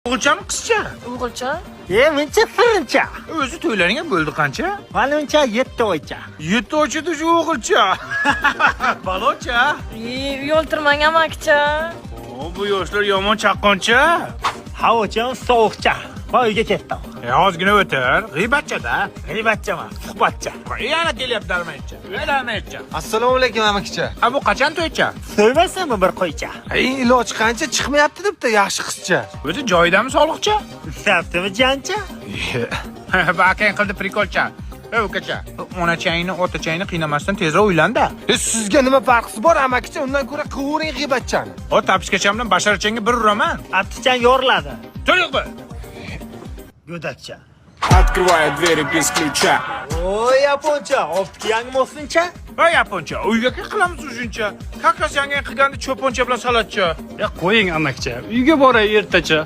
O'g'ilchami, qizcha? O'g'ilcha? Mencha sirincha. O'zi to'ylaring ham bo'ldi qancha? Manimcha 7 oycha. 7 oychada shu o'g'ilcha. Balocha. Uy o'ltirmang amakcha. Bu yoshlar yomon chaqqoncha. Havocham sovuqcha. Va uyga ketdim. Ozgina o'tir. G'iybatcha-da. G'iybatcha emas, suhbatcha. Yana kelyapti Darmaycha. Darmaycha. Assalomu alaykum amakicha. Bu qachon to'ycha? So'ymasanmi bir qo'ycha? Iloji qancha chiqmayapti debdi yaxshi qizcha. O'zi joyidami sog'liqcha? Saptimi jancha? Bakang qildi prikolcha. Ukacha, onachangni, otachangni qiynamasdan tezroq uylanda. Sizga nima farqi bor amakicha? Undan ko'ra quvering g'iybatchani. O tapishkacham bilan basharachangga bir uraman. Aptichan yoriladi. Tur yo'qmi? Go'dakcha. Открываю двери без ключа. Oy, yaponcha, optik yangi mo'sincha. Va yaponcha, uyga qilamiz shuncha. Kaklas yangi qilganda cho'poncha bilan salatcha. Qo'ying amakcha, uyga boray ertacha.